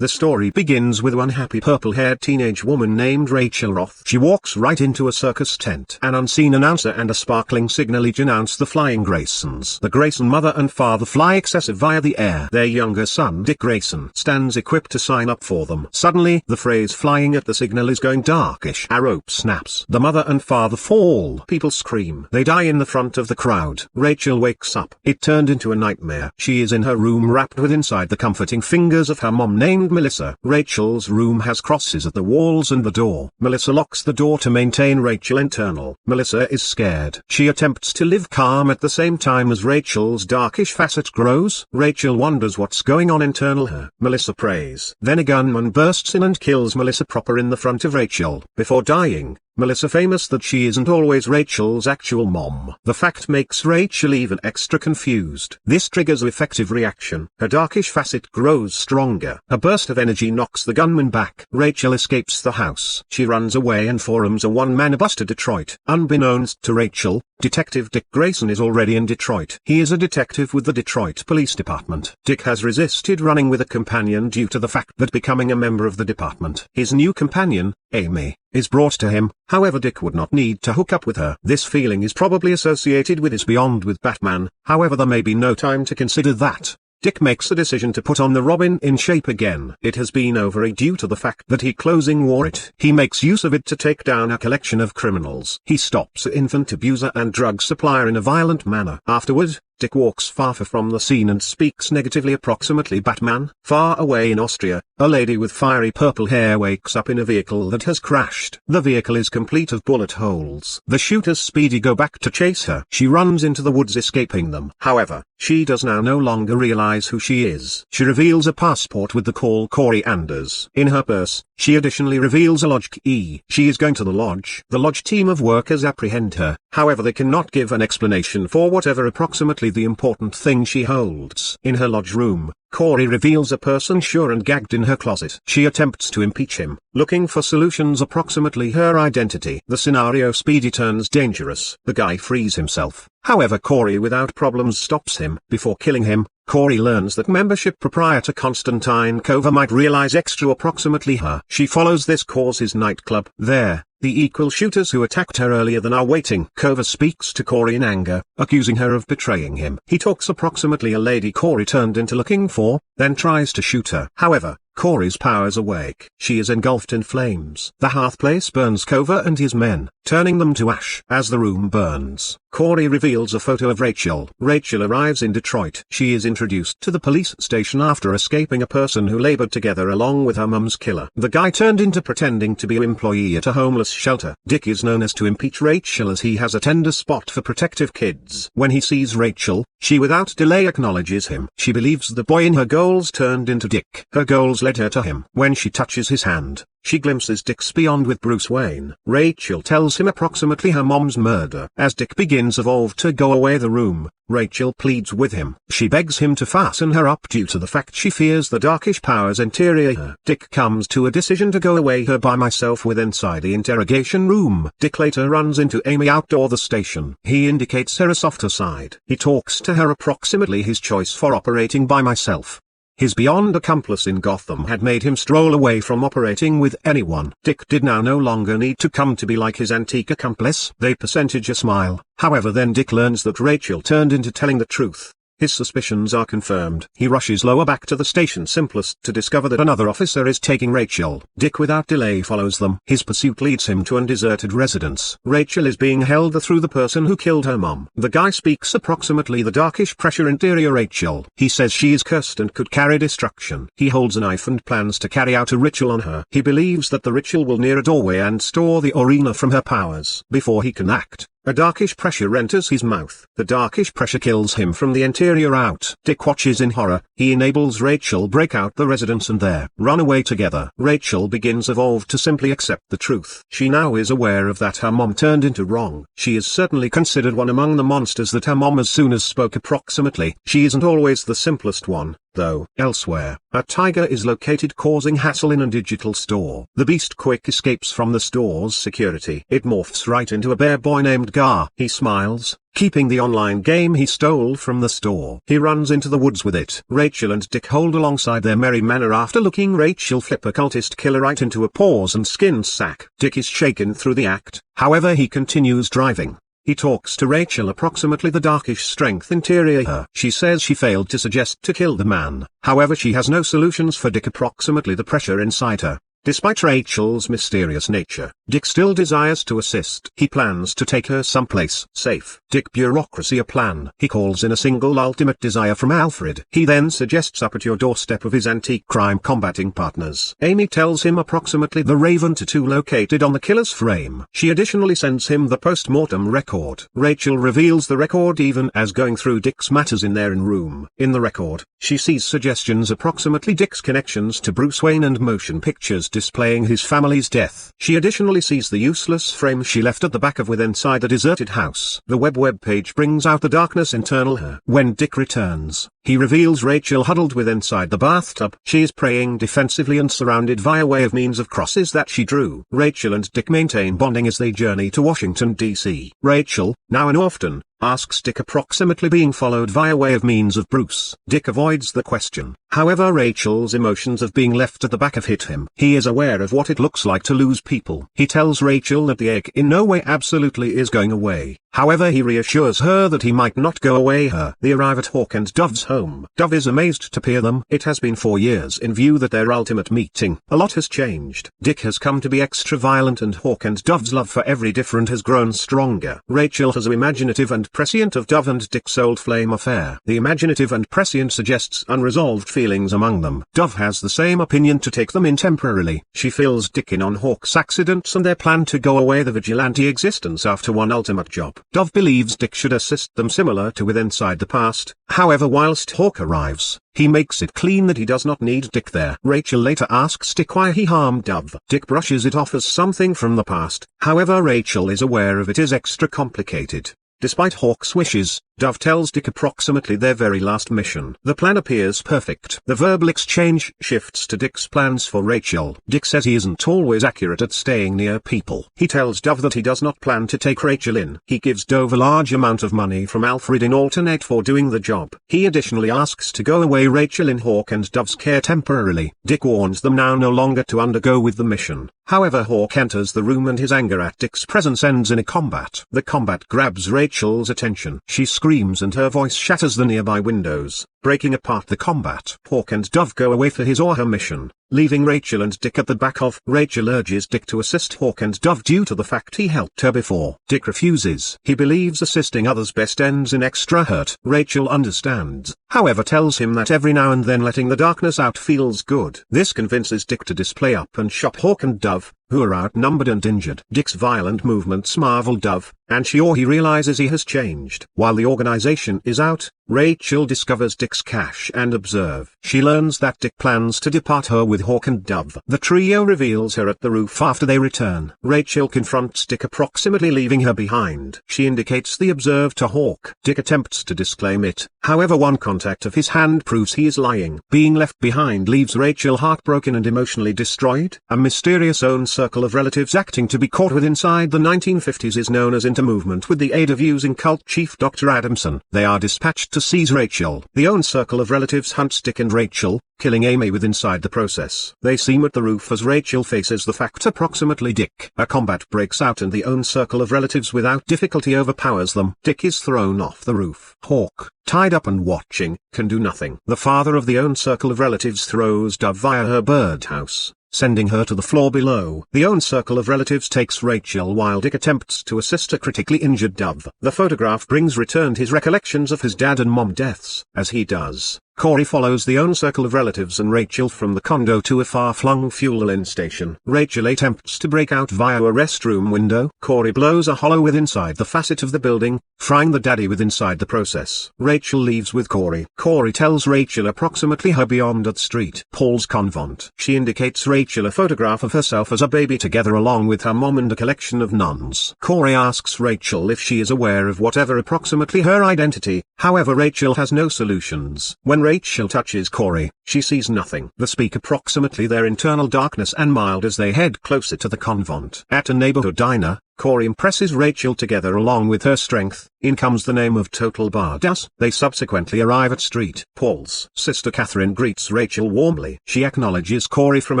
The story begins with one happy purple-haired teenage woman named Rachel Roth. She walks right into a circus tent. An unseen announcer and a sparkling signalage announce the flying Graysons. The Grayson mother and father fly excessive via the air. Their younger son Dick Grayson stands equipped to sign up for them. Suddenly, the phrase "flying at the signal is going darkish." A rope snaps. The mother and father fall. People scream. They die in the front of the crowd. Rachel wakes up. It turned into a nightmare. She is in her room wrapped with inside the comforting fingers of her mom named Melissa. Rachel's room has crosses at the walls and the door. Melissa locks the door to maintain Rachel internal. Melissa is scared. She attempts to live calm at the same time as Rachel's darkish facet grows. Rachel wonders what's going on internal her. Melissa prays. Then a gunman bursts in and kills Melissa proper in the front of Rachel. Before dying, Melissa famous that she isn't always Rachel's actual mom. The fact makes Rachel even extra confused. This triggers effective reaction. Her darkish facet grows stronger. A burst of energy knocks the gunman back. Rachel escapes the house. She runs away and forms a one-man bus to Detroit. Unbeknownst to Rachel, Detective Dick Grayson is already in Detroit. He is a detective with the Detroit Police Department. Dick has resisted running with a companion due to the fact that becoming a member of the department. His new companion, Amy, is brought to him. However, Dick would not need to hook up with her. This feeling is probably associated with his bond with Batman. However, there may be no time to consider that. Dick makes a decision to put on the Robin in shape again. It has been over due to the fact that he wore it. He makes use of it to take down a collection of criminals. He stops an infant abuser and drug supplier in a violent manner. Afterward, Dick walks far from the scene and speaks negatively approximately Batman. Far away in Austria, a lady with fiery purple hair wakes up in a vehicle that has crashed. The vehicle is complete of bullet holes. The shooters Speedy go back to chase her. She runs into the woods escaping them. However, she does now no longer realize who she is. She reveals a passport with the call Corey Anders in her purse. She additionally reveals a lodge key. She is going to the lodge. The lodge team of workers apprehend her. However, they cannot give an explanation for whatever approximately the important thing she holds. In her lodge room, Corey reveals a person sure and gagged in her closet. She attempts to impeach him, looking for solutions approximately her identity. The scenario Speedy turns dangerous. The guy frees himself. However, Corey without problems stops him. Before killing him, Corey learns that membership proprietor Constantine Kova might realize extra approximately her. She follows this cause his nightclub. There, the equal shooters who attacked her earlier than are waiting. Kova speaks to Corey in anger, accusing her of betraying him. He talks approximately a lady Corey turned into looking for, then tries to shoot her. However, Corey's powers awake. She is engulfed in flames. The hearth place burns Kova and his men, turning them to ash. As the room burns, Corey reveals a photo of Rachel. Rachel arrives in Detroit. She is introduced to the police station after escaping a person who labored together along with her mum's killer. The guy turned into pretending to be an employee at a homeless shelter. Dick is known as to impeach Rachel as he has a tender spot for protective kids. When he sees Rachel, she without delay acknowledges him. She believes the boy in her goals turned into Dick. Her goals led her to him. When she touches his hand, she glimpses Dick's beyond with Bruce Wayne. Rachel tells him approximately her mom's murder. As Dick begins evolve to go away the room, Rachel pleads with him. She begs him to fasten her up due to the fact she fears the darkish powers interior her. Dick comes to a decision to go away her by myself with inside the interrogation room. Dick later runs into Amy outdoor the station. He indicates her a softer side. He talks to her approximately his choice for operating by myself. His beyond accomplice in Gotham had made him stroll away from operating with anyone. Dick did now no longer need to come to be like his antique accomplice. They percentage a smile. However, then Dick learns that Rachel turned into telling the truth. His suspicions are confirmed. He rushes lower back to the station simplest to discover that another officer is taking Rachel. Dick without delay follows them. His pursuit leads him to an deserted residence. Rachel is being held through the person who killed her mom. The guy speaks approximately the darkish pressure interior Rachel. He says she is cursed and could carry destruction. He holds a knife and plans to carry out a ritual on her. He believes that the ritual will near a doorway and store the arena from her powers. Before he can act, a darkish pressure enters his mouth. The darkish pressure kills him from the interior out. Dick watches in horror. He enables Rachel break out the residence and there run away together. Rachel begins evolve to simply accept the truth. She now is aware of that her mom turned into wrong. She is certainly considered one among the monsters that her mom as soon as spoke approximately. She isn't always the simplest one, though. Elsewhere, a tiger is located causing hassle in a digital store. The beast quick escapes from the store's security. It morphs right into a bear boy named car. He smiles, keeping the online game he stole from the store. He runs into the woods with it. Rachel and Dick hold alongside their merry manner after looking Rachel flip a cultist killer right into a paws and skin sack. Dick is shaken through the act, however he continues driving. He talks to Rachel approximately the darkish strength interior her. She says she failed to suggest to kill the man, however she has no solutions for Dick approximately the pressure inside her. Despite Rachel's mysterious nature, Dick still desires to assist. He plans to take her someplace safe. Dick bureaucracy a plan. He calls in a single ultimate desire from Alfred. He then suggests up at your doorstep of his antique crime combating partners. Amy tells him approximately the Raven tattoo located on the killer's frame. She additionally sends him the post-mortem record. Rachel reveals the record even as going through Dick's matters in their room. In the record, she sees suggestions approximately Dick's connections to Bruce Wayne and motion pictures displaying his family's death. She additionally sees the useless frame she left at the back of with inside the deserted house. The web page brings out the darkness internal her. When Dick returns, he reveals Rachel huddled with inside the bathtub. She is praying defensively and surrounded via way of means of crosses that she drew. Rachel and Dick maintain bonding as they journey to Washington, D.C. Rachel, now and often, asks Dick approximately being followed via way of means of Bruce. Dick avoids the question. However, Rachel's emotions of being left at the back have hit him. He is aware of what it looks like to lose people. He tells Rachel that the egg in no way absolutely is going away. However, he reassures her that he might not go away her. They arrive at Hawk and Dove's home. Dove is amazed to peer them. It has been 4 years in view that their ultimate meeting. A lot has changed. Dick has come to be extra violent and Hawk and Dove's love for every different has grown stronger. Rachel has an imaginative and prescient of Dove and Dick's old flame affair. The imaginative and prescient suggests unresolved feelings among them. Dove has the same opinion to take them in temporarily. She fills Dick in on Hawk's accidents and their plan to go away the vigilante existence after one ultimate job. Dove believes Dick should assist them similar to with Inside the Past. However, whilst Hawk arrives, he makes it clean that he does not need Dick there. Rachel later asks Dick why he harmed Dove. Dick brushes it off as something from the past. However, Rachel is aware of it is extra complicated. Despite Hawk's wishes, Dove tells Dick approximately their very last mission. The plan appears perfect. The verbal exchange shifts to Dick's plans for Rachel. Dick says he isn't always accurate at staying near people. He tells Dove that he does not plan to take Rachel in. He gives Dove a large amount of money from Alfred in alternate for doing the job. He additionally asks to go away Rachel in Hawk and Dove's care temporarily. Dick warns them now no longer to undergo with the mission. However, Hawk enters the room and his anger at Dick's presence ends in a combat. The combat grabs Rachel's attention. She screams and her voice shatters the nearby windows, breaking apart the combat. Hawk and Dove go away for his or her mission, leaving Rachel and Dick at the back of. Rachel urges Dick to assist Hawk and Dove due to the fact he helped her before. Dick refuses. He believes assisting others best ends in extra hurt. Rachel understands, however tells him that every now and then letting the darkness out feels good. This convinces Dick to display up and shop Hawk and Dove, who are outnumbered and injured. Dick's violent movements marvel Dove, and he realizes he has changed. While the organization is out, Rachel discovers Dick's cache and observe. She learns that Dick plans to depart her with Hawk and Dove. The trio reveals her at the roof after they return. Rachel confronts Dick approximately leaving her behind. She indicates the observe to Hawk. Dick attempts to disclaim it, however one contact of his hand proves he is lying. Being left behind leaves Rachel heartbroken and emotionally destroyed. A mysterious own circle of relatives acting to be caught with inside the 1950s is known as intermovement with the aid of using cult chief Dr. Adamson. They are dispatched to seize Rachel. The own circle of relatives hunts Dick and Rachel, killing Amy with inside the process. They seem at the roof as Rachel faces the fact approximately Dick. A combat breaks out and the own circle of relatives without difficulty overpowers them. Dick is thrown off the roof. Hawk, tied up and watching, can do nothing. The father of the own circle of relatives throws Dove via her birdhouse, sending her to the floor below. The own circle of relatives takes Rachel while Dick attempts to assist a critically injured Dove. The photograph brings returned his recollections of his dad and mom deaths. As he does, Corey follows the own circle of relatives and Rachel from the condo to a far-flung fuel station. Rachel attempts to break out via a restroom window. Corey blows a hole with inside the facet of the building, frying the daddy with inside the process. Rachel leaves with Corey. Corey tells Rachel approximately her beyond at street Paul's convent. She indicates Rachel a photograph of herself as a baby together along with her mom and a collection of nuns. Corey asks Rachel if she is aware of whatever approximately her identity, however Rachel has no solutions. When Rachel touches Corey, she sees nothing. They speak approximately their internal darkness and mild as they head closer to the convent. At a neighborhood diner, Corey impresses Rachel together along with her strength. In comes the name of Total Badass. They subsequently arrive at Street. Paul's sister Catherine greets Rachel warmly. She acknowledges Corey from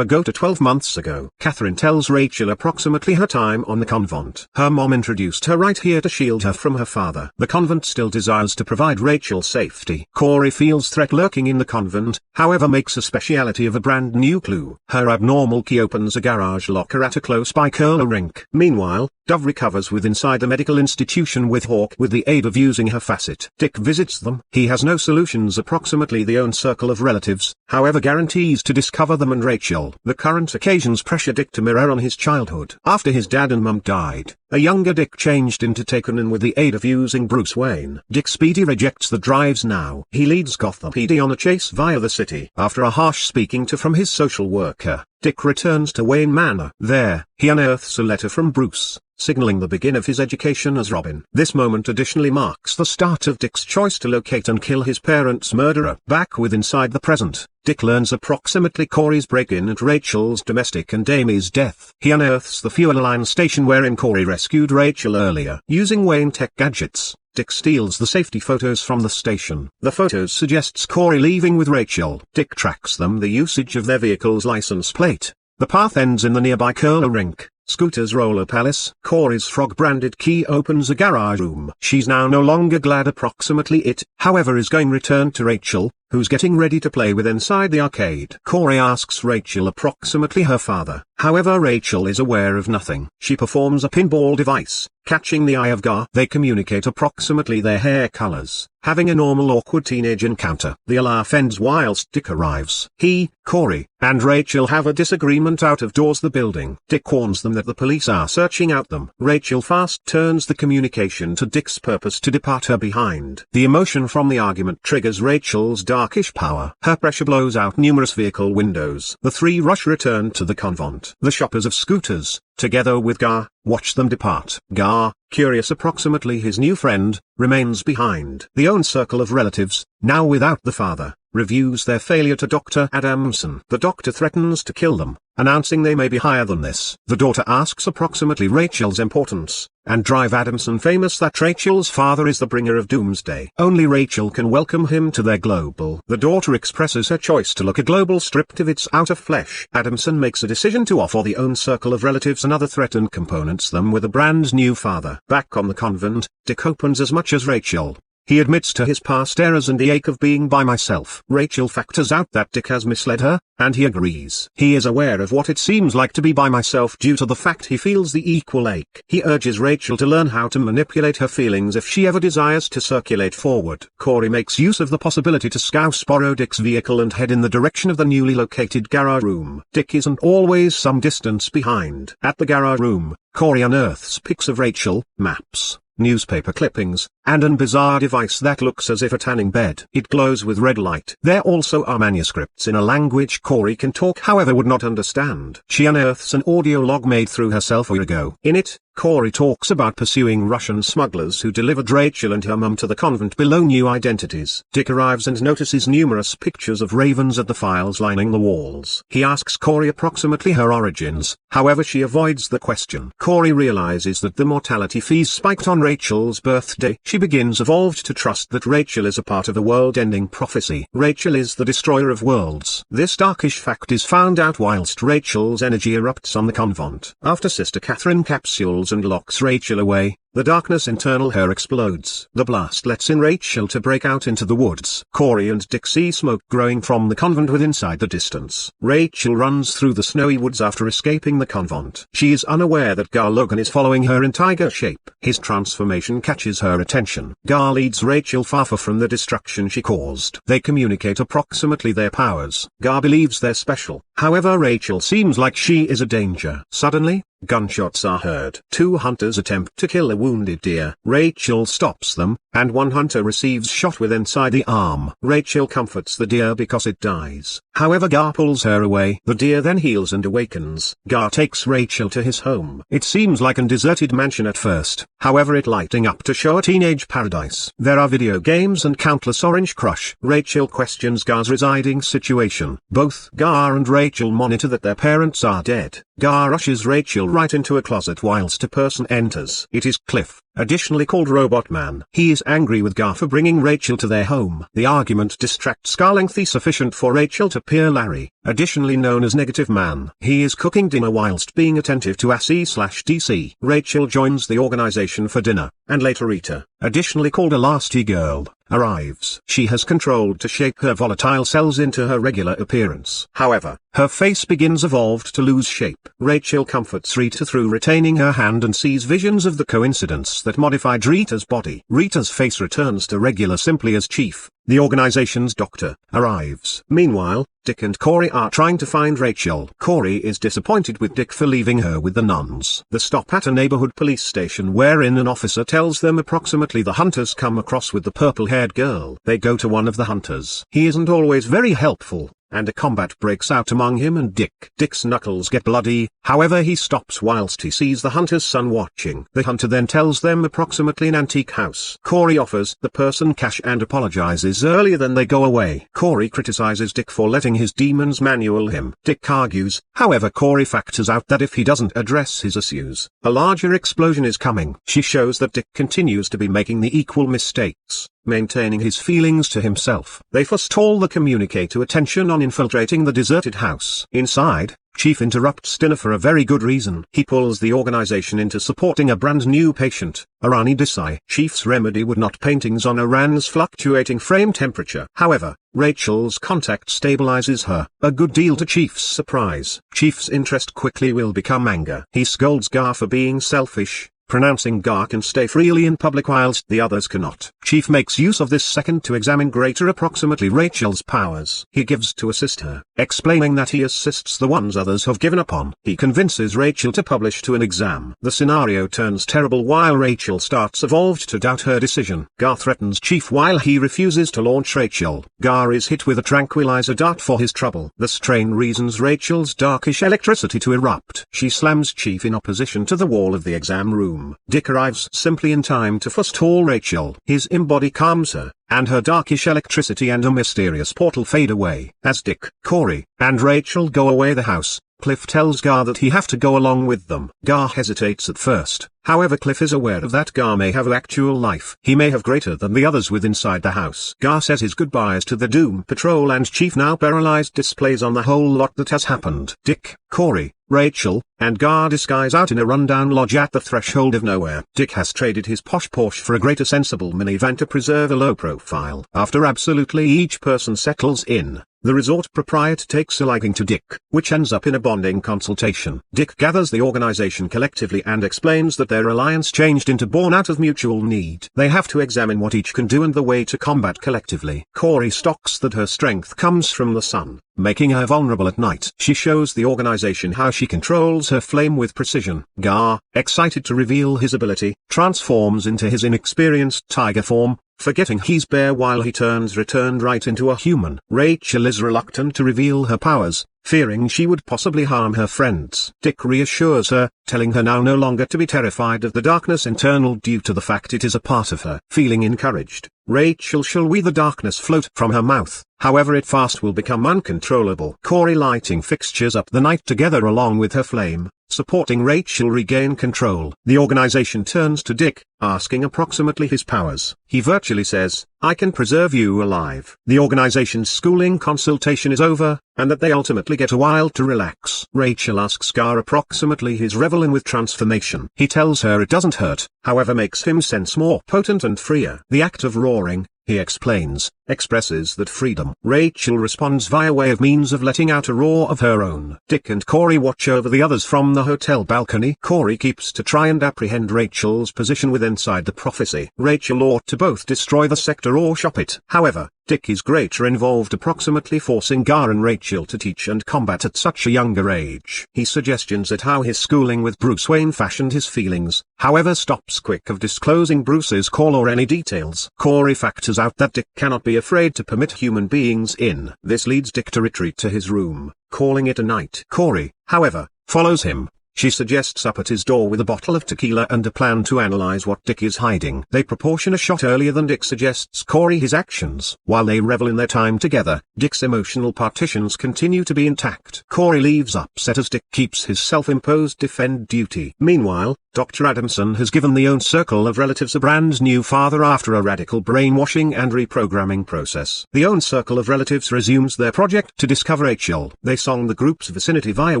a go to 12 months ago. Catherine tells Rachel approximately her time on the convent. Her mom introduced her right here to shield her from her father. The convent still desires to provide Rachel safety. Corey feels threat lurking in the convent, however makes a speciality of a brand new clue. Her abnormal key opens a garage locker at a close by curler rink. Meanwhile, Dove recovers with inside the medical institution with Hawk with the aid of using her facet. Dick visits them. He has no solutions, approximately the own circle of relatives, however guarantees to discover them and Rachel. The current occasions pressure Dick to mirror on his childhood. After his dad and mum died, a younger Dick changed into Taken with the aid of using Bruce Wayne. Dick Speedy rejects the drives now. He leads Gotham PD on a chase via the city. After a harsh speaking to from his social worker, Dick returns to Wayne Manor. There, he unearths a letter from Bruce, signaling the begin of his education as Robin. This moment additionally marks the start of Dick's choice to locate and kill his parents' murderer. Back with Inside the Present, Dick learns approximately Corey's break-in at Rachel's domestic and Amy's death. He unearths the fuel line station wherein Corey rescued Rachel earlier. Using Wayne tech gadgets, Dick steals the safety photos from the station. The photos suggests Corey leaving with Rachel. Dick tracks them the usage of their vehicle's license plate. The path ends in the nearby curler rink. Scooter's Roller Palace. Corey's frog-branded key opens a garage room. She's now no longer glad approximately it, however is going return to Rachel, who's getting ready to play with inside the arcade. Corey asks Rachel approximately her father, however Rachel is aware of nothing. She performs a pinball device, catching the eye of Gar. They communicate approximately their hair colors, having a normal awkward teenage encounter. The laugh ends whilst Dick arrives. He, Corey, and Rachel have a disagreement out of doors the building. Dick warns them that the police are searching out them. Rachel fast turns the communication to Dick's purpose to depart her behind. The emotion from the argument triggers Rachel's darkish power. Her pressure blows out numerous vehicle windows. The three rush return to the convent. The shoppers of scooters, together with Gar, watch them depart. Gar, curious approximately his new friend, remains behind. The own circle of relatives, now without the father, reviews their failure to Dr. Adamson. The doctor threatens to kill them, announcing they may be higher than this. The daughter asks approximately Rachel's importance, and drive Adamson famous that Rachel's father is the bringer of doomsday. Only Rachel can welcome him to their global. The daughter expresses her choice to look a global stripped of its outer flesh. Adamson makes a decision to offer the own circle of relatives another threat and components them with a brand new father. Back on the convent, Dick opens as much as Rachel. He admits to his past errors and the ache of being by myself. Rachel factors out that Dick has misled her, and he agrees. He is aware of what it seems like to be by myself due to the fact he feels the equal ache. He urges Rachel to learn how to manipulate her feelings if she ever desires to circulate forward. Corey makes use of the possibility to scouse borrow Dick's vehicle and head in the direction of the newly located garage room. Dick isn't always some distance behind. At the garage room, Corey unearths pics of Rachel, maps, newspaper clippings, and an bizarre device that looks as if a tanning bed. It glows with red light. There also are manuscripts in a language Corey can talk however would not understand. She unearths an audio log made through herself a year ago. In it, Corey talks about pursuing Russian smugglers who delivered Rachel and her mum to the convent below new identities. Dick arrives and notices numerous pictures of ravens at the files lining the walls. He asks Corey approximately her origins, however she avoids the question. Corey realizes that the mortality fees spiked on Rachel's birthday. She begins evolved to trust that Rachel is a part of a world-ending prophecy. Rachel is the destroyer of worlds. This darkish fact is found out whilst Rachel's energy erupts on the convent. After Sister Catherine capsules and locks Rachel away, the darkness internal her explodes. The blast lets in Rachel to break out into the woods. Corey and Dick see smoke growing from the convent with inside the distance. Rachel runs through the snowy woods after escaping the convent. She is unaware that Gar Logan is following her in tiger shape. His transformation catches her attention. Gar leads Rachel far from the destruction she caused. They communicate approximately their powers. Gar believes they're special. However, Rachel seems like she is a danger. Suddenly, gunshots are heard. Two hunters attempt to kill a wounded deer. Rachel stops them, and one hunter receives shot with inside the arm. Rachel comforts the deer because it dies. However, Gar pulls her away. The deer then heals and awakens. Gar takes Rachel to his home. It seems like an deserted mansion at first, however it lighting up to show a teenage paradise. There are video games and countless Orange Crush. Rachel questions Gar's residing situation. Both Gar and Rachel monitor that their parents are dead. Gar rushes Rachel Rachel right into a closet whilst a person enters. It is Cliff, additionally called Robot Man. He is angry with Gar for bringing Rachel to their home. The argument distracts Gar lengthy sufficient for Rachel to peer Larry, additionally known as Negative Man. He is cooking dinner whilst being attentive to AC/DC. Rachel joins the organization for dinner, and later Rita, additionally called Elastigirl, arrives. She has controlled to shape her volatile cells into her regular appearance. However, her face begins evolved to lose shape. Rachel comforts Rita through retaining her hand and sees visions of the coincidence that modified Rita's body. Rita's face returns to regular simply as Chief, the organization's doctor, arrives. Meanwhile, Dick and Corey are trying to find Rachel. Corey is disappointed with Dick for leaving her with the nuns. They stop at a neighborhood police station wherein an officer tells them approximately the hunters come across with the purple-haired girl. They go to one of the hunters. He isn't always very helpful, and a combat breaks out among him and Dick. Dick's knuckles get bloody, however he stops whilst he sees the hunter's son watching. The hunter then tells them approximately an antique house. Corey offers the person cash and apologizes earlier than they go away. Corey criticizes Dick for letting his demons manual him. Dick argues, however Corey factors out that if he doesn't address his issues, a larger explosion is coming. She shows that Dick continues to be making the equal mistakes, maintaining his feelings to himself. They forestall the communicator attention on infiltrating the deserted house. Inside, Chief interrupts dinner for a very good reason. He pulls the organization into supporting a brand new patient, Arani Desai. Chief's remedy would not paintings on Iran's fluctuating frame temperature. However, Rachel's contact stabilizes her, a good deal to Chief's surprise. Chief's interest quickly will become anger. He scolds Gar for being selfish, pronouncing Gar can stay freely in public whilst the others cannot. Chief makes use of this second to examine greater approximately Rachel's powers. He gives to assist her, explaining that he assists the ones others have given up on. He convinces Rachel to publish to an exam. The scenario turns terrible while Rachel starts evolved to doubt her decision. Gar threatens Chief while he refuses to launch Rachel. Gar is hit with a tranquilizer dart for his trouble. The strain reasons Rachel's darkish electricity to erupt. She slams Chief in opposition to the wall of the exam room. Dick arrives simply in time to forestall Rachel. His embody calms her, and her darkish electricity and a mysterious portal fade away. As Dick, Corey, and Rachel go away the house, Cliff tells Gar that he have to go along with them. Gar hesitates at first, however Cliff is aware of that Gar may have actual life. He may have greater than the others with inside the house. Gar says his goodbyes to the Doom Patrol and Chief now paralyzed displays on the whole lot that has happened. Dick, Corey, Rachel, and Gar disguise out in a rundown lodge at the threshold of nowhere. Dick has traded his posh Porsche for a greater sensible minivan to preserve a low profile. After absolutely each person settles in, the resort proprietor takes a liking to Dick, which ends up in a bonding consultation. Dick gathers the organization collectively and explains that their alliance changed into born out of mutual need. They have to examine what each can do and the way to combat collectively. Corey stocks that her strength comes from the sun, making her vulnerable at night. She shows the organization how she controls her flame with precision. Gar, excited to reveal his ability, transforms into his inexperienced tiger form, forgetting he's bear while he returned right into a human. Rachel is reluctant to reveal her powers, fearing she would possibly harm her friends. Dick reassures her, telling her now no longer to be terrified of the darkness internal due to the fact it is a part of her. Feeling encouraged, Rachel shall we the darkness float from her mouth, however it fast will become uncontrollable. Corey lighting fixtures up the night together along with her flame, supporting Rachel regain control. The organization turns to Dick, asking approximately his powers. He virtually says, I can preserve you alive. The organization's schooling consultation is over, and that they ultimately get a while to relax. Rachel asks Gar approximately his revel in with transformation. He tells her it doesn't hurt, however makes him sense more potent and freer. The act of roaring, he explains, expresses that freedom. Rachel responds via way of means of letting out a roar of her own. Dick and Corey watch over the others from the hotel balcony. Corey keeps to try and apprehend Rachel's position with inside the prophecy. Rachel ought to both destroy the sector or shop it. However, Dick is greater involved approximately forcing Gar and Rachel to teach and combat at such a younger age. He suggestions at how his schooling with Bruce Wayne fashioned his feelings, however stops quick of disclosing Bruce's call or any details. Corey factors out that Dick cannot be afraid to permit human beings in. This leads Dick to retreat to his room, calling it a night. Corey, however, follows him, She suggests up at his door with a bottle of tequila and a plan to analyze what Dick is hiding. They proportion a shot earlier than Dick suggests Corey his actions. While they revel in their time together, Dick's emotional partitions continue to be intact. Corey leaves upset as Dick keeps his self-imposed defend duty. Meanwhile, Dr. Adamson has given the own circle of relatives a brand new father after a radical brainwashing and reprogramming process. The own circle of relatives resumes their project to discover Rachel. They song the group's vicinity via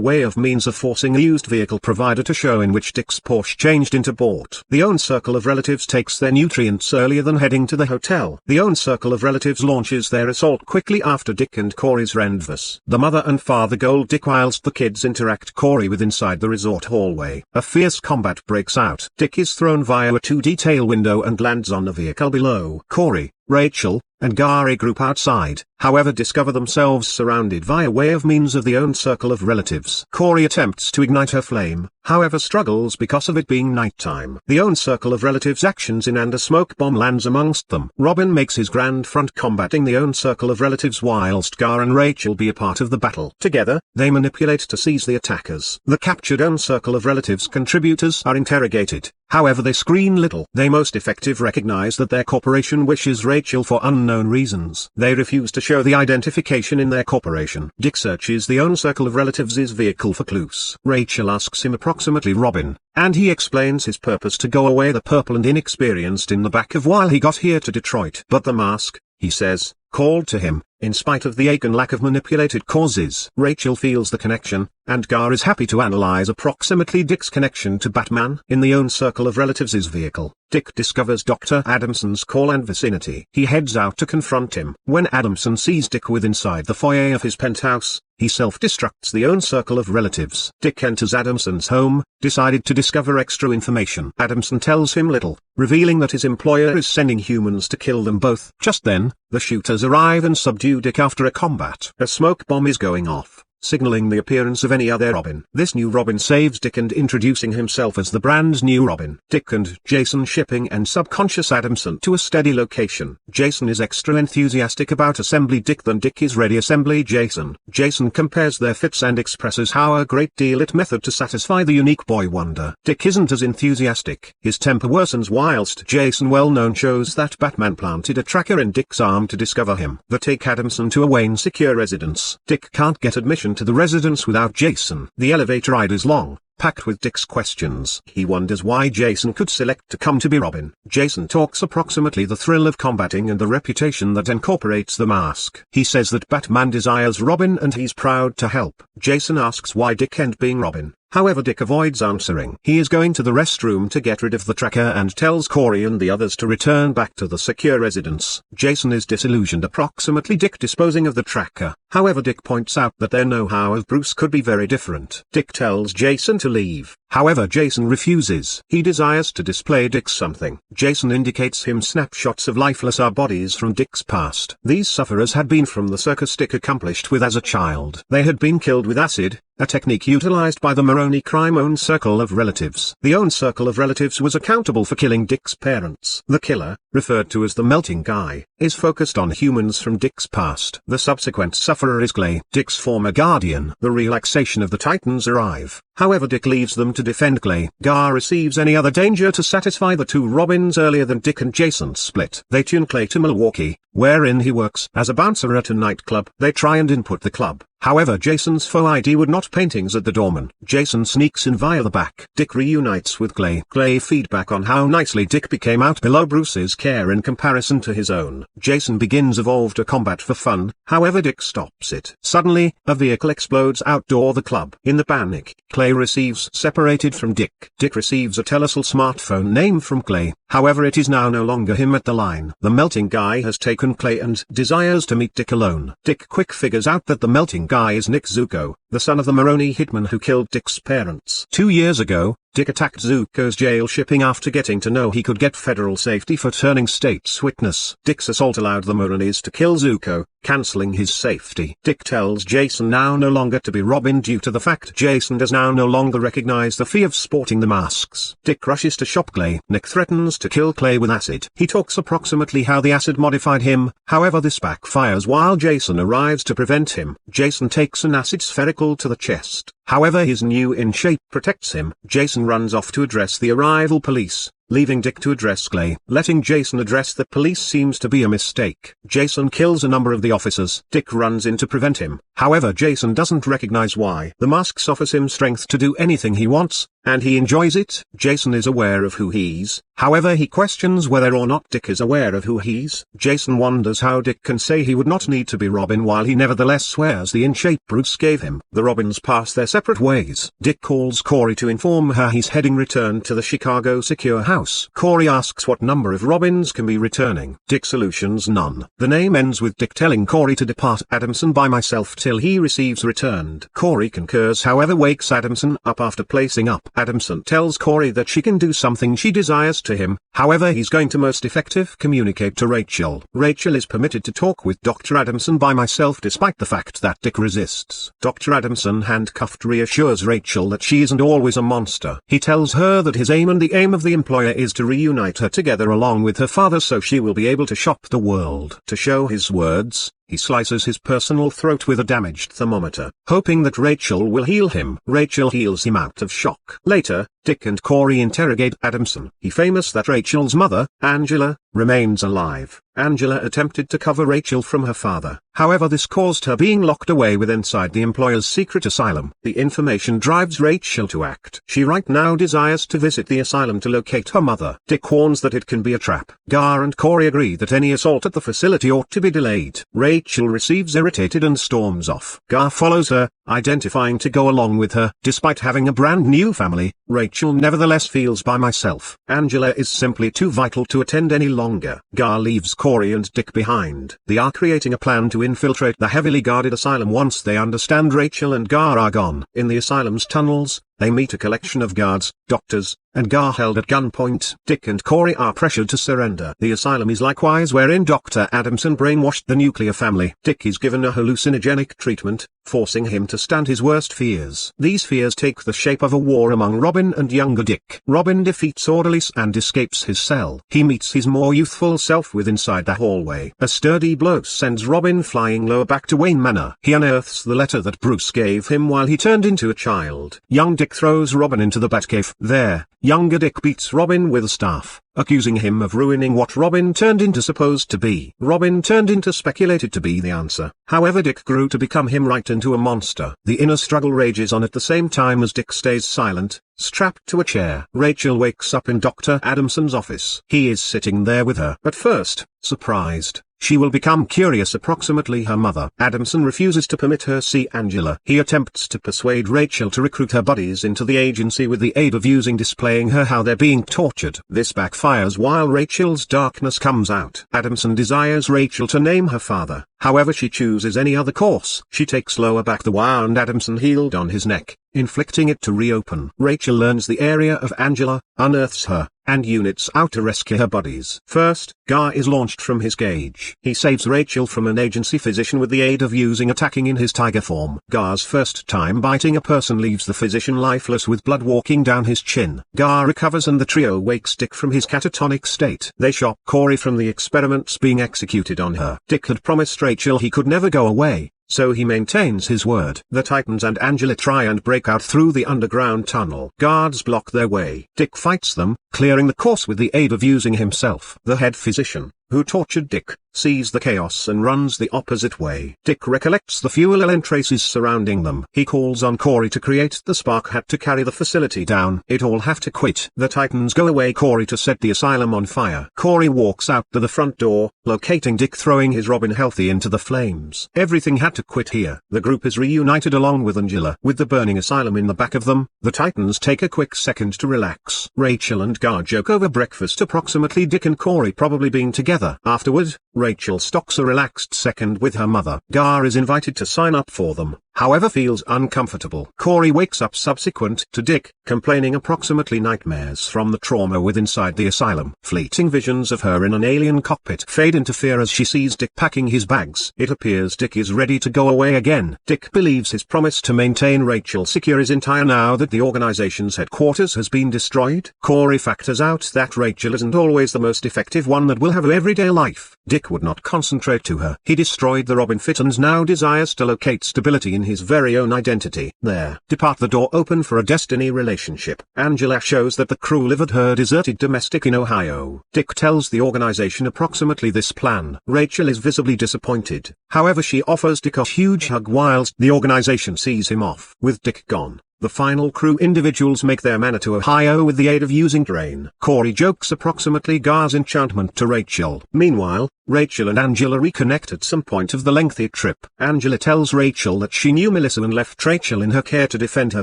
way of means of forcing a used vehicle provider to show in which Dick's Porsche changed into bought. The own circle of relatives takes their nutrients earlier than heading to the hotel. The own circle of relatives launches their assault quickly after Dick and Corey's rendezvous. The mother and father gold Dick whilst the kids interact Corey with inside the resort hallway. A fierce combat breaks out. Dick is thrown via a 2D tail window and lands on a vehicle below. Corey, Rachel, and Gary group outside, however discover themselves surrounded via way of means of the own circle of relatives. Corey attempts to ignite her flame, however struggles because of it being nighttime. The own circle of relatives actions in and a smoke bomb lands amongst them. Robin makes his grand front combating the own circle of relatives whilst Gar and Rachel be a part of the battle. Together, they manipulate to seize the attackers. The captured own circle of relatives contributors are interrogated, however they screen little. They most effective recognize that their corporation wishes Rachel for unknown reasons. They refuse to show the identification in their corporation. Dick searches the own circle of relatives' vehicle for clues. Rachel asks him approximately Robin, and he explains his purpose to go away the purple and inexperienced in the back of while he got here to Detroit. But the mask, he says, called to him, in spite of the ache and lack of manipulated causes. Rachel feels the connection, and Gar is happy to analyze approximately Dick's connection to Batman. In the own circle of relatives' vehicle, Dick discovers Dr. Adamson's call and vicinity. He heads out to confront him. When Adamson sees Dick with inside the foyer of his penthouse, he self-destructs the own circle of relatives. Dick enters Adamson's home, decided to discover extra information. Adamson tells him little, revealing that his employer is sending humans to kill them both. Just then, the shooters arrive and subdue Dick after a combat. A smoke bomb is going off, signaling the appearance of any other Robin. This new Robin saves Dick and introducing himself as the brand new Robin. Dick and Jason shipping and subconscious Adamson to a steady location. Jason is extra enthusiastic about assembly Dick than Dick is ready assembly Jason. Jason compares their fits and expresses how a great deal it method to satisfy the unique boy wonder. Dick isn't as enthusiastic. His temper worsens whilst Jason well-known shows that Batman planted a tracker in Dick's arm to discover him. They take Adamson to a Wayne secure residence. Dick can't get admission to the residence without Jason. The elevator ride is long, packed with Dick's questions. He wonders why Jason could select to come to be Robin. Jason talks approximately the thrill of combating and the reputation that incorporates the mask. He says that Batman desires Robin and he's proud to help. Jason asks why Dick ain't being Robin. However, Dick avoids answering. He is going to the restroom to get rid of the tracker and tells Corey and the others to return back to the secure residence. Jason is disillusioned approximately Dick disposing of the tracker. However, Dick points out that their know-how of Bruce could be very different. Dick tells Jason to leave. However, Jason refuses. He desires to display Dick something. Jason indicates him snapshots of lifeless bodies from Dick's past. These sufferers had been from the circus Dick accomplished with as a child. They had been killed with acid, a technique utilized by the Maroni crime own circle of relatives. The own circle of relatives was accountable for killing Dick's parents. The killer, referred to as the melting guy, is focused on humans from Dick's past. The subsequent sufferer is Clay, Dick's former guardian. The relaxation of the Titans arrive. However, Dick leaves them to defend Clay. Gar receives any other danger to satisfy the two Robins earlier than Dick and Jason split. They tune Clay to Milwaukee, wherein he works as a bouncer at a nightclub. They try and input the club. However, Jason's faux ID would not paintings at the doorman. Jason sneaks in via the back. Dick reunites with Clay. Clay feedback on how nicely Dick became out below Bruce's care in comparison to his own. Jason begins evolved a combat for fun, however Dick stops it. Suddenly, a vehicle explodes outdoor the club. In the panic, Clay receives separated from Dick. Dick receives a Telesol smartphone name from Clay, however it is now no longer him at the line. The melting guy has taken Clay and desires to meet Dick alone. Dick quick figures out that the melting guy is Nick Zuko, the son of the Maroni hitman who killed Dick's parents. 2 years ago, Dick attacked Zuko's jail shipping after getting to know he could get federal safety for turning state's witness. Dick's assault allowed the Maronis to kill Zuko, cancelling his safety. Dick tells Jason now no longer to be Robin due to the fact Jason does now no longer recognize the fee of sporting the masks. Dick rushes to shop Clay. Nick threatens to kill Clay with acid. He talks approximately how the acid modified him, however this backfires while Jason arrives to prevent him. Jason takes an acid spherical to the chest. However, his new in shape protects him. Jason runs off to address the arrival police, leaving Dick to address Clay. Letting Jason address the police seems to be a mistake. Jason kills a number of the officers. Dick runs in to prevent him. However, Jason doesn't recognize why. The masks offers him strength to do anything he wants, and he enjoys it. Jason is aware of who he's. However, he questions whether or not Dick is aware of who he's. Jason wonders how Dick can say he would not need to be Robin while he nevertheless swears the in-shape Bruce gave him. The Robins pass their separate ways. Dick calls Corey to inform her he's heading return to the Chicago secure house. Corey asks what number of Robins can be returning. Dick solutions none. The name ends with Dick telling Corey to depart Adamson by myself till he receives returned. Corey concurs, however wakes Adamson up after placing up. Adamson tells Corey that she can do something she desires to him, however he's going to most effective communicate to Rachel. Rachel is permitted to talk with Dr. Adamson by myself despite the fact that Dick resists. Dr. Adamson handcuffed reassures Rachel that she isn't always a monster. He tells her that his aim and the aim of the employer is to reunite her together along with her father so she will be able to shop the world. To show his words, he slices his personal throat with a damaged thermometer, hoping that Rachel will heal him. Rachel heals him out of shock. Later, Dick and Corey interrogate Adamson. He famous that Rachel's mother, Angela, remains alive. Angela attempted to cover Rachel from her father. However, this caused her being locked away with inside the employer's secret asylum. The information drives Rachel to act. She right now desires to visit the asylum to locate her mother. Dick warns that it can be a trap. Gar and Corey agree that any assault at the facility ought to be delayed. Rachel receives irritated and storms off. Gar follows her, identifying to go along with her. Despite having a brand new family, Rachel nevertheless feels by myself. Angela is simply too vital to attend any longer. Gar leaves Corey and Dick behind. They are creating a plan to infiltrate the heavily guarded asylum once they understand Rachel and Gar are gone. In the asylum's tunnels, they meet a collection of guards, doctors, and Gar held at gunpoint. Dick and Corey are pressured to surrender. The asylum is likewise wherein Dr. Adamson brainwashed the nuclear family. Dick is given a hallucinogenic treatment, forcing him to stand his worst fears. These fears take the shape of a war among Robin and younger Dick. Robin defeats Orderlies and escapes his cell. He meets his more youthful self with inside the hallway. A sturdy blow sends Robin flying lower back to Wayne Manor. He unearths the letter that Bruce gave him while he turned into a child. Young Dick throws Robin into the Batcave. There, younger Dick beats Robin with a staff, accusing him of ruining what Robin turned into supposed to be. Robin turned into speculated to be the answer. However, Dick grew to become him right into a monster. The inner struggle rages on at the same time as Dick stays silent, strapped to a chair. Rachel wakes up in Dr. Adamson's office. He is sitting there with her. At first, surprised, she will become curious approximately her mother. Adamson refuses to permit her see Angela. He attempts to persuade Rachel to recruit her buddies into the agency with the aid of displaying her how they're being tortured. This backfires while Rachel's darkness comes out. Adamson desires Rachel to name her father. However, she chooses any other course. She takes lower back the wound Adamson healed on his neck, inflicting it to reopen. Rachel learns the area of Angela, unearths her, and units out to rescue her buddies. First, Gar is launched from his cage. He saves Rachel from an agency physician with the aid of attacking in his tiger form. Gar's first time biting a person leaves the physician lifeless with blood walking down his chin. Gar recovers and the trio wakes Dick from his catatonic state. They shock Corey from the experiments being executed on her. Dick had promised Rachel he could never go away, so he maintains his word. The Titans and Angela try and break out through the underground tunnel. Guards block their way. Dick fights them, clearing the course with the aid of using himself. The head physician, who tortured Dick, sees the chaos and runs the opposite way. Dick recollects the fuel and traces surrounding them. He calls on Corey to create the spark hat to carry the facility down. It all have to quit. The Titans go away Corey to set the asylum on fire. Corey walks out to the front door, locating Dick throwing his Robin healthy into the flames. Everything had to quit here. The group is reunited along with Angela. With the burning asylum in the back of them, the Titans take a quick second to relax. Rachel and Gar joke over breakfast, approximately Dick and Corey probably being together. Afterward, Rachel stocks a relaxed second with her mother. Gar is invited to sign up for them, however feels uncomfortable. Corey wakes up subsequent to Dick, complaining approximately nightmares from the trauma with inside the asylum. Fleeting visions of her in an alien cockpit fade into fear as she sees Dick packing his bags. It appears Dick is ready to go away again. Dick believes his promise to maintain Rachel secure is entire now that the organization's headquarters has been destroyed. Corey factors out that Rachel isn't always the most effective one that will have her everyday life. Dick would not concentrate to her. He destroyed the Robin fit and now desires to locate stability in his very own identity. There, depart the door open for a destiny relationship. Angela shows that the crew live at her deserted domestic in Ohio. Dick tells the organization approximately this plan. Rachel is visibly disappointed. However, she offers Dick a huge hug whilst the organization sees him off. With Dick gone, the final crew individuals make their manner to Ohio with the aid of using train. Corey jokes approximately Gar's enchantment to Rachel. Meanwhile, Rachel and Angela reconnect at some point of the lengthy trip. Angela tells Rachel that she knew Melissa and left Rachel in her care to defend her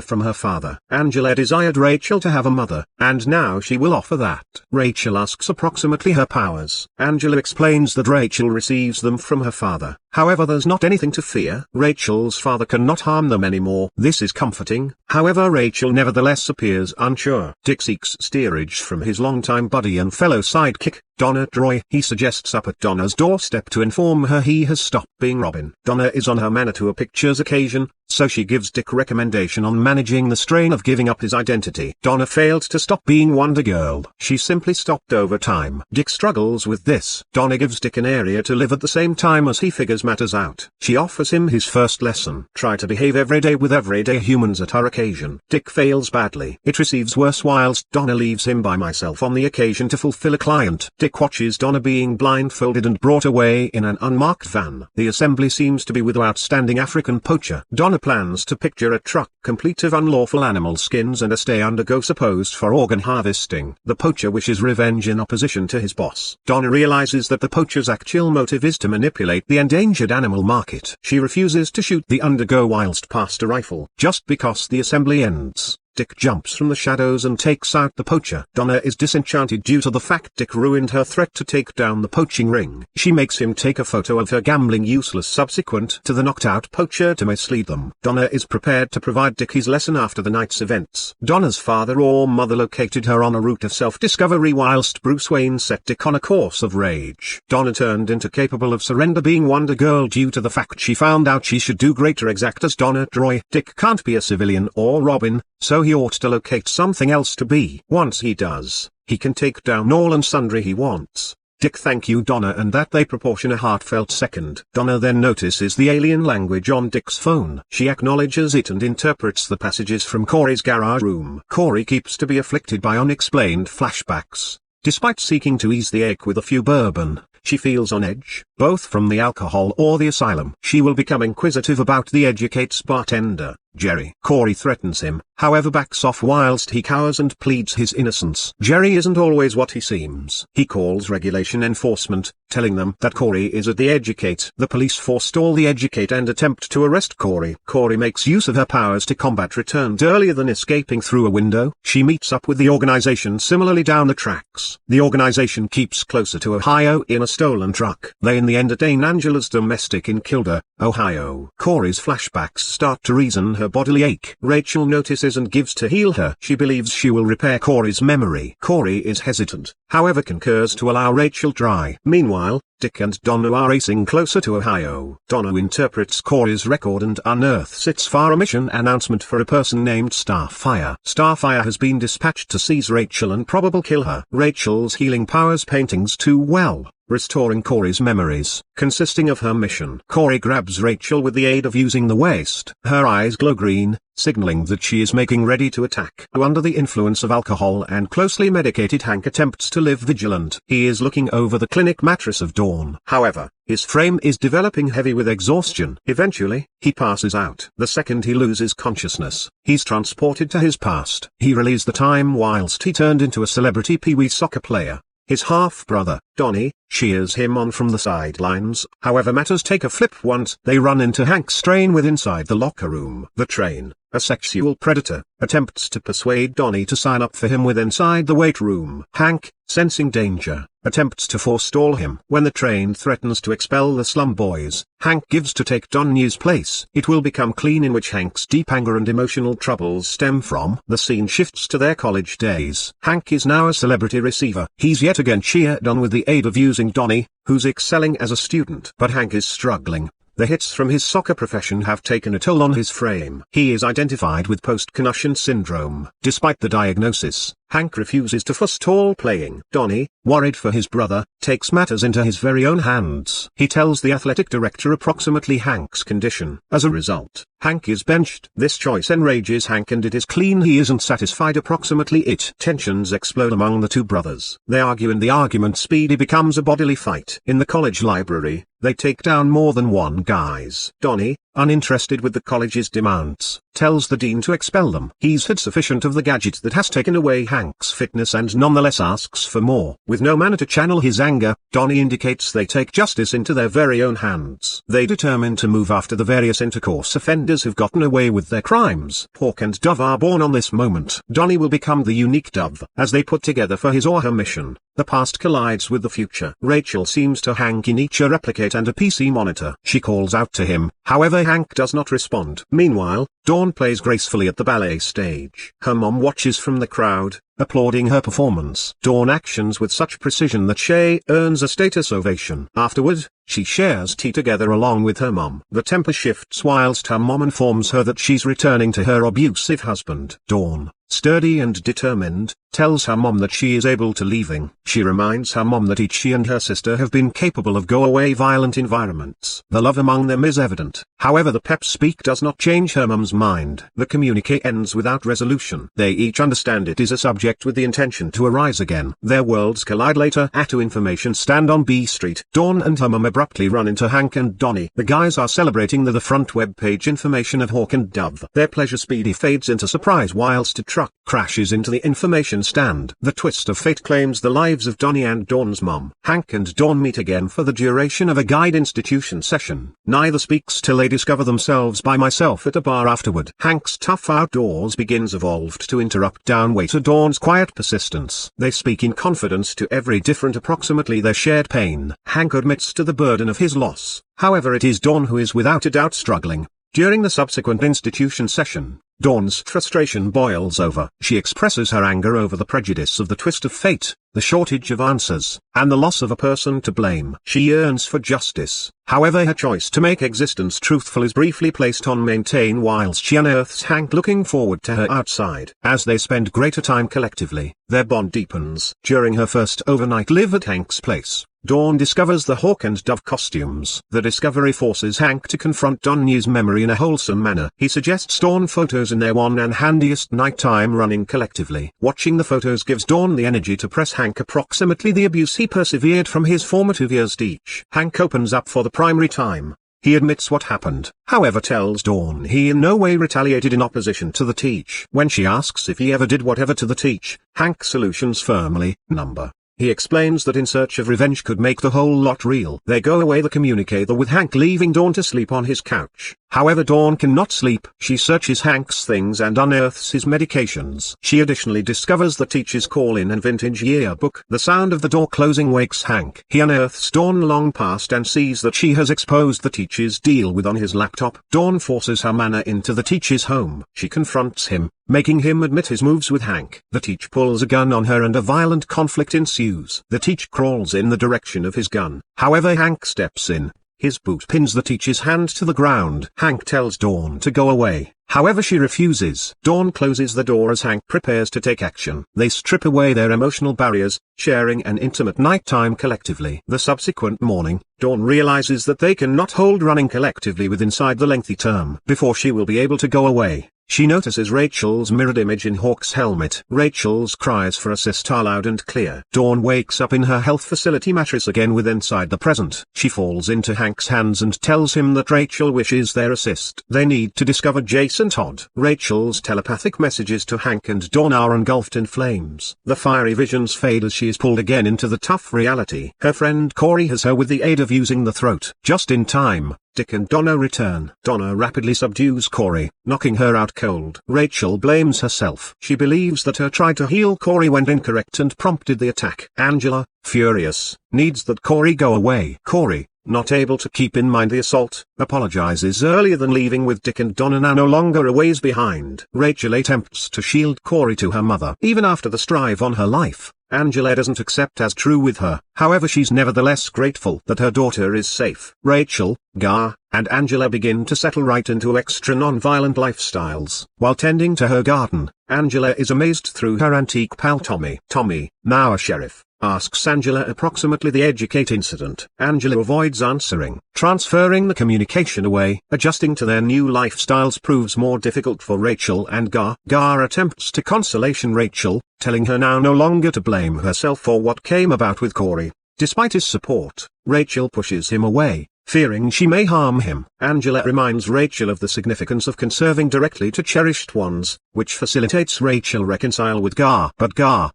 from her father. Angela desired Rachel to have a mother, and now she will offer that. Rachel asks approximately her powers. Angela explains that Rachel receives them from her father. However, there's not anything to fear. Rachel's father cannot harm them anymore. This is comforting. However, Rachel nevertheless appears unsure. Dick seeks steerage from his longtime buddy and fellow sidekick, Donna Troy. He suggests up at Donna's doorstep to inform her he has stopped being Robin. Donna is on her manner to a pictures occasion, so she gives Dick recommendation on managing the strain of giving up his identity. Donna failed to stop being Wonder Girl. She simply stopped over time. Dick struggles with this. Donna gives Dick an area to live at the same time as he figures matters out. She offers him his first lesson. Try to behave every day with everyday humans at our occasion. Dick fails badly. It receives worse whilst Donna leaves him by himself on the occasion to fulfill a client. Dick watches Donna being blindfolded and brought away in an unmarked van. The assembly seems to be with an outstanding African poacher. Donna plans to picture a truck complete of unlawful animal skins and a stay undergo supposed for organ harvesting. The poacher wishes revenge in opposition to his boss. Donna realizes that the poacher's actual motive is to manipulate the endangered animal market. She refuses to shoot the undergo whilst past a rifle. Just because the assembly ends, Dick jumps from the shadows and takes out the poacher. Donna is disenchanted due to the fact Dick ruined her threat to take down the poaching ring. She makes him take a photo of her gambling useless subsequent to the knocked out poacher to mislead them. Donna is prepared to provide Dick his lesson after the night's events. Donna's father or mother located her on a route of self-discovery whilst Bruce Wayne set Dick on a course of rage. Donna turned into capable of surrender being Wonder Girl due to the fact she found out she should do greater exact as Donna Troy. Dick can't be a civilian or Robin, so he ought to locate something else to be. Once he does, he can take down all and sundry he wants. Dick thank you Donna and that they proportion a heartfelt second. Donna then notices the alien language on Dick's phone. She acknowledges it and interprets the passages from Corey's garage room. Corey keeps to be afflicted by unexplained flashbacks. Despite seeking to ease the ache with a few bourbon, she feels on edge, both from the alcohol or the asylum. She will become inquisitive about the educate's bartender, Jerry. Corey threatens him, however backs off whilst he cowers and pleads his innocence. Jerry isn't always what he seems. He calls regulation enforcement, telling them that Corey is at the educate. The police forestall the educate and attempt to arrest Corey. Corey makes use of her powers to combat returned earlier than escaping through a window. She meets up with the organization similarly down the tracks. The organization keeps closer to Ohio in a stolen truck. They in the end attain Angela's domestic in Kilda, Ohio. Corey's flashbacks start to reason her bodily ache. Rachel notices and gives to heal her. She believes she will repair Corey's memory. Corey is hesitant, however concurs to allow Rachel try. Meanwhile, Dick and Donna are racing closer to Ohio. Donna interprets Corey's record and unearths its FARA mission announcement for a person named Starfire. Starfire has been dispatched to seize Rachel and probably kill her. Rachel's healing powers paintings too well, restoring Corey's memories. Consisting of her mission, Corey grabs Rachel with the aid of using the waist. Her eyes glow green, signaling that she is making ready to attack. Under the influence of alcohol and closely medicated, Hank attempts to live vigilant. He is looking over the clinic mattress of Dawn. However, his frame is developing heavy with exhaustion. Eventually, he passes out. The second he loses consciousness, he's transported to his past. He relays the time whilst he turned into a celebrity Pee-wee soccer player. His half-brother, Donnie, cheers him on from the sidelines. However, matters take a flip once they run into Hank Strain with inside the locker room. The Train, a sexual predator, attempts to persuade Donnie to sign up for him with inside the weight room. Hank, sensing danger, attempts to forestall him. When the Train threatens to expel the slum boys, Hank gives to take Donnie's place. It will become clean in which Hank's deep anger and emotional troubles stem from. The scene shifts to their college days. Hank is now a celebrity receiver. He's yet again cheered on with the aid of using Donnie, who's excelling as a student. But Hank is struggling. The hits from his soccer profession have taken a toll on his frame. He is identified with post-concussion syndrome. Despite the diagnosis, Hank refuses to forestall playing. Donnie, worried for his brother, takes matters into his very own hands. He tells the athletic director approximately Hank's condition. As a result, Hank is benched. This choice enrages Hank and it is clear he isn't satisfied. Approximately it. Tensions explode among the two brothers. They argue and the argument speedy becomes a bodily fight. In the college library, they take down more than one guys. Donnie, uninterested with the college's demands, tells the dean to expel them. He's had sufficient of the gadget that has taken away Hank's fitness and nonetheless asks for more. With no manner to channel his anger, Donnie indicates they take justice into their very own hands. They determine to move after the various intercourse offenders who've gotten away with their crimes. Hawk and Dove are born on this moment. Donnie will become the unique Dove. As they put together for his or her mission, the past collides with the future. Rachel seems to Hank in each a replicate and a PC monitor. She calls out to him, however Hank does not respond. Meanwhile, Dawn plays gracefully at the ballet stage. Her mom watches from the crowd, applauding her performance. Dawn actions with such precision that Shay earns a status ovation. Afterward, she shares tea together along with her mom. The temper shifts whilst her mom informs her that she's returning to her abusive husband. Dawn, sturdy and determined, tells her mom that she is able to leaving. She reminds her mom that each she and her sister have been capable of go-away violent environments. The love among them is evident. However, the pep speak does not change her mom's mind. The communique ends without resolution. They each understand it is a subject with the intention to arise again. Their worlds collide later. A2 information stand on B Street. Dawn and her mom abruptly run into Hank and Donnie. The guys are celebrating the front web page information of Hawk and Dove. Their pleasure speedy fades into surprise whilst a truck crashes into the information stand. The twist of fate claims the lives of Donnie and Dawn's mom. Hank and Dawn meet again for the duration of a guide institution session. Neither speaks till they discover themselves by myself at a bar afterward. Hank's tough outdoors begins evolved to interrupt downwaiter Dawn's quiet persistence. They speak in confidence to every different approximately their shared pain. Hank admits to the burden of his loss. However, it is Dawn who is without a doubt struggling. During the subsequent institution session, Dawn's frustration boils over. She expresses her anger over the prejudice of the twist of fate, the shortage of answers, and the loss of a person to blame. She yearns for justice. However, her choice to make existence truthful is briefly placed on maintain whilst she unearths Hank looking forward to her outside. As they spend greater time collectively, their bond deepens. During her first overnight live at Hank's place, Dawn discovers the Hawk and Dove costumes. The discovery forces Hank to confront Donnie's memory in a wholesome manner. He suggests Dawn photos in their one and handiest nighttime running collectively. Watching the photos gives Dawn the energy to press Hank approximately the abuse he persevered from his formative years teach. Hank opens up for the primary time. He admits what happened, however tells Dawn he in no way retaliated in opposition to the teach. When she asks if he ever did whatever to the teach, Hank solutions firmly, number. He explains that in search of revenge could make the whole lot real. They go away the communicator with Hank leaving Dawn to sleep on his couch. However, Dawn cannot sleep. She searches Hank's things and unearths his medications. She additionally discovers the teacher's call-in and vintage yearbook. The sound of the door closing wakes Hank. He unearths Dawn long past and sees that she has exposed the teacher's deal with on his laptop. Dawn forces her manner into the teacher's home. She confronts him, making him admit his moves with Hank. The teacher pulls a gun on her and a violent conflict ensues. The teacher crawls in the direction of his gun. However, Hank steps in. His boot pins the teacher's hand to the ground. Hank tells Dawn to go away. However, she refuses. Dawn closes the door as Hank prepares to take action. They strip away their emotional barriers, sharing an intimate nighttime collectively. The subsequent morning, Dawn realizes that they cannot hold running collectively with inside the lengthy term. Before she will be able to go away, she notices Rachel's mirrored image in Hawk's helmet. Rachel's cries for assist are loud and clear. Dawn wakes up in her health facility mattress again with inside the present. She falls into Hank's hands and tells him that Rachel wishes their assist. They need to discover Jason Todd. Rachel's telepathic messages to Hank and Dawn are engulfed in flames. The fiery visions fade as she is pulled again into the tough reality. Her friend Corey has her with the aid of using the throat. Just in time, Dick and Donna return. Donna rapidly subdues Corey, knocking her out cold. Rachel blames herself. She believes that her try to heal Corey went incorrect and prompted the attack. Angela, furious, needs that Corey go away. Corey, not able to keep in mind the assault, apologizes earlier than leaving with Dick and Donna now no longer a ways behind. Rachel attempts to shield Corey to her mother. Even after the strive on her life, Angela doesn't accept as true with her. However, she's nevertheless grateful that her daughter is safe. Rachel, Gar, and Angela begin to settle right into extra non-violent lifestyles. While tending to her garden, Angela is amazed through her antique pal Tommy. Tommy, now a sheriff, asks Angela approximately the educate incident. Angela avoids answering. Transferring the communication away, adjusting to their new lifestyles proves more difficult for Rachel and Gar. Gar attempts to consolation Rachel, telling her now no longer to blame herself for what came about with Corey. Despite his support, Rachel pushes him away, fearing she may harm him. Angela reminds Rachel of the significance of conserving directly to cherished ones, which facilitates Rachel reconcile with Gar. But Gar,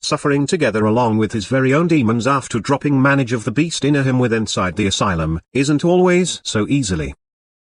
suffering together along with his very own demons after dropping manage of the beast in him with inside the asylum, isn't always so easily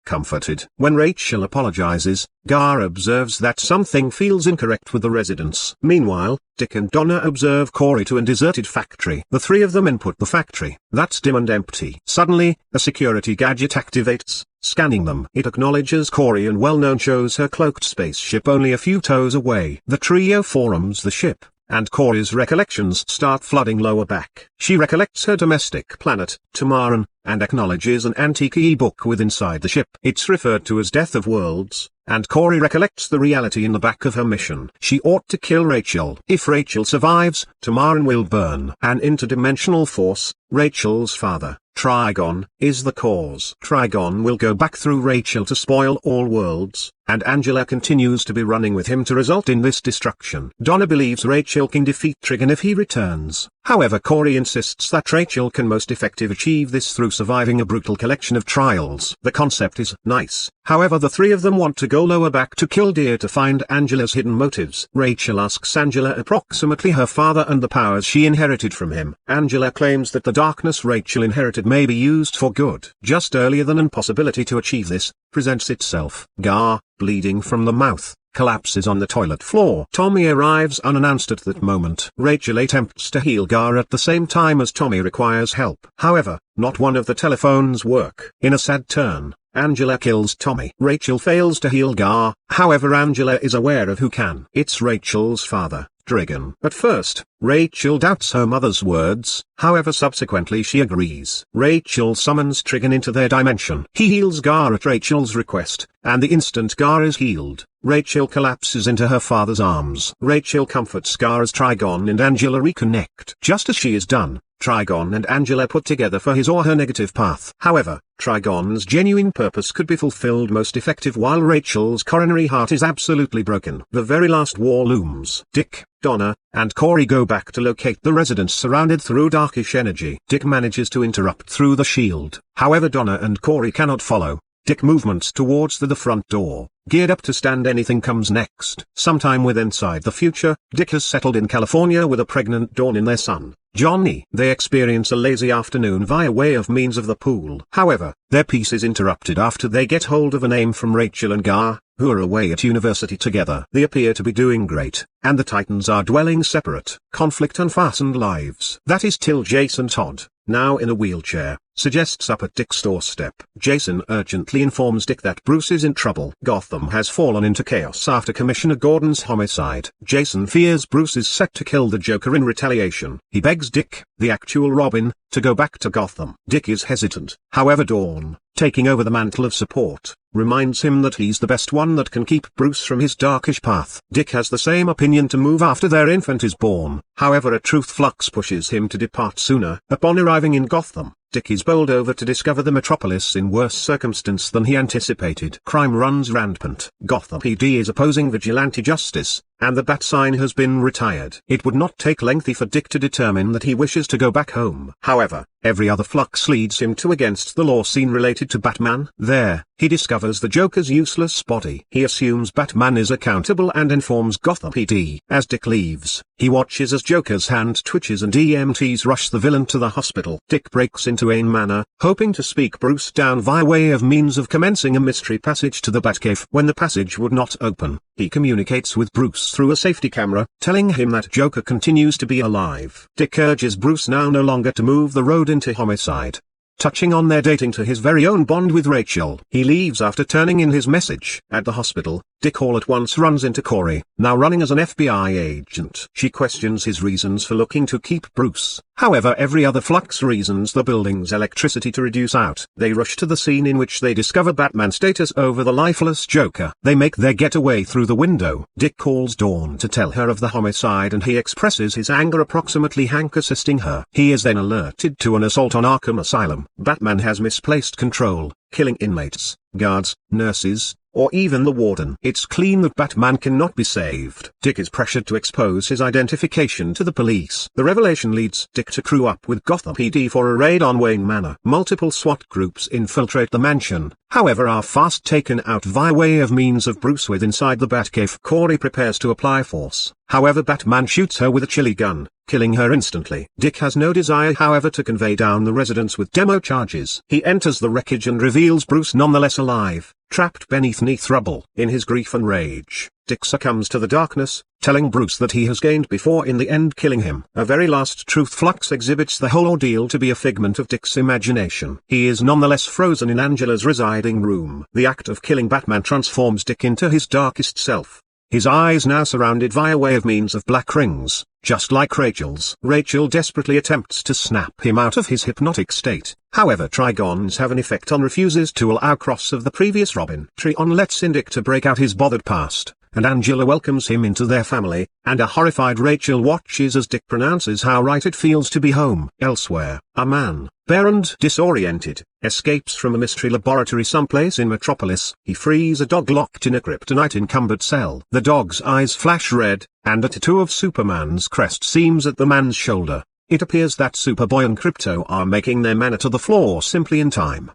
comforted. When Rachel apologizes, Gar observes that something feels incorrect with the residents. Meanwhile, Dick and Donna observe Corey to a deserted factory. The three of them input the factory. That's dim and empty. Suddenly, a security gadget activates, scanning them. It acknowledges Corey and well-known shows her cloaked spaceship only a few toes away. The trio forums the ship, and Corey's recollections start flooding lower back. She recollects her domestic planet, Tamaran, and acknowledges an antique e-book with inside the ship. It's referred to as Death of Worlds, and Corey recollects the reality in the back of her mission. She ought to kill Rachel. If Rachel survives, Tamaran will burn. An interdimensional force, Rachel's father, Trigon, is the cause. Trigon will go back through Rachel to spoil all worlds, and Angela continues to be running with him to result in this destruction. Donna believes Rachel can defeat Trigon if he returns. However, Corey insists that Rachel can most effectively achieve this through surviving a brutal collection of trials. The concept is nice. However, the three of them want to go lower back to kill Deer to find Angela's hidden motives. Rachel asks Angela approximately her father and the powers she inherited from him. Angela claims that the darkness Rachel inherited may be used for good. Just earlier than an impossibility to achieve this presents itself. Gar, bleeding from the mouth, collapses on the toilet floor. Tommy arrives unannounced at that moment. Rachel attempts to heal Gar at the same time as Tommy requires help. However, not one of the telephones work. In a sad turn, Angela kills Tommy. Rachel fails to heal Gar, however Angela is aware of who can. It's Rachel's father, Trigon. At first, Rachel doubts her mother's words, however subsequently she agrees. Rachel summons Trigon into their dimension. He heals Gar at Rachel's request, and the instant Gar is healed, Rachel collapses into her father's arms. Rachel comforts Gar as Trigon and Angela reconnect. Just as she is done, Trigon and Angela put together for his or her negative path. However, Trigon's genuine purpose could be fulfilled most effective while Rachel's coronary heart is absolutely broken. The very last war looms. Dick, Donna, and Corey go back to locate the residents surrounded through darkish energy. Dick manages to interrupt through the shield. However, Donna and Corey cannot follow. Dick movements towards the front door, geared up to stand anything comes next. Sometime with inside the future, Dick has settled in California with a pregnant Dawn in their son, Johnny. They experience a lazy afternoon via way of means of the pool. However, their peace is interrupted after they get hold of a name from Rachel and Gar, who are away at university together. They appear to be doing great, and the Titans are dwelling separate, conflict-unfastened lives. That is till Jason Todd, now in a wheelchair, suggests up at Dick's doorstep. Jason urgently informs Dick that Bruce is in trouble. Gotham has fallen into chaos after Commissioner Gordon's homicide. Jason fears Bruce is set to kill the Joker in retaliation. He begs Dick, the actual Robin, to go back to Gotham. Dick is hesitant. However, Dawn, taking over the mantle of support, reminds him that he's the best one that can keep Bruce from his darkish path. Dick has the same opinion to move after their infant is born. However, a truth flux pushes him to depart sooner. Upon arriving in Gotham, Dick is bowled over to discover the metropolis in worse circumstance than he anticipated. Crime runs rampant. Gotham PD is opposing vigilante justice, and the bat sign has been retired. It would not take lengthy for Dick to determine that he wishes to go back home. However, every other flux leads him to against the law scene related to Batman. There, he discovers the Joker's useless body. He assumes Batman is accountable and informs Gotham PD. As Dick leaves, he watches as Joker's hand twitches and EMTs rush the villain to the hospital. Dick breaks into Wayne Manor, hoping to speak Bruce down via way of means of commencing a mystery passage to the Batcave. When the passage would not open, he communicates with Bruce through a safety camera, telling him that Joker continues to be alive. Dick urges Bruce now no longer to move the road into homicide, touching on their dating to his very own bond with Rachel. He leaves after turning in his message. At the hospital, Dick all at once runs into Corey, now running as an FBI agent. She questions his reasons for looking to keep Bruce, However, every other flux reasons the building's electricity to reduce out. They rush to the scene in which they discover Batman's status over the lifeless Joker. They make their getaway through the window. Dick calls Dawn to tell her of the homicide and he expresses his anger, approximately Hank assisting her. He is then alerted to an assault on Arkham Asylum. Batman has misplaced control, killing inmates, guards, nurses, or even the warden. It's clear that Batman cannot be saved. Dick is pressured to expose his identification to the police. The revelation leads Dick to crew up with Gotham PD for a raid on Wayne Manor. Multiple SWAT groups infiltrate the mansion, however are fast taken out via way of means of Bruce with inside the Batcave. Corey prepares to apply force, however Batman shoots her with a chili gun, killing her instantly. Dick has no desire however to convey down the residents with demo charges. He enters the wreckage and reveals Bruce nonetheless alive, trapped beneath rubble. In his grief and rage, Dick succumbs to the darkness, telling Bruce that he has gained before in the end killing him. A very last truth. Flux exhibits the whole ordeal to be a figment of Dick's imagination. He is nonetheless frozen in Angela's residing room. The act of killing Batman transforms Dick into his darkest self. His eyes now surrounded via way of means of black rings, just like Rachel's. Rachel desperately attempts to snap him out of his hypnotic state. However, Trigons have an effect on refuses to allow cross of the previous Robin. Trigon lets in Dick to break out his bothered past, and Angela welcomes him into their family, and a horrified Rachel watches as Dick pronounces how right it feels to be home. Elsewhere, a man, bare and disoriented, escapes from a mystery laboratory someplace in Metropolis. He frees a dog locked in a kryptonite-encumbered cell. The dog's eyes flash red, and a tattoo of Superman's crest seems at the man's shoulder. It appears that Superboy and Krypto are making their manner to the floor simply in time.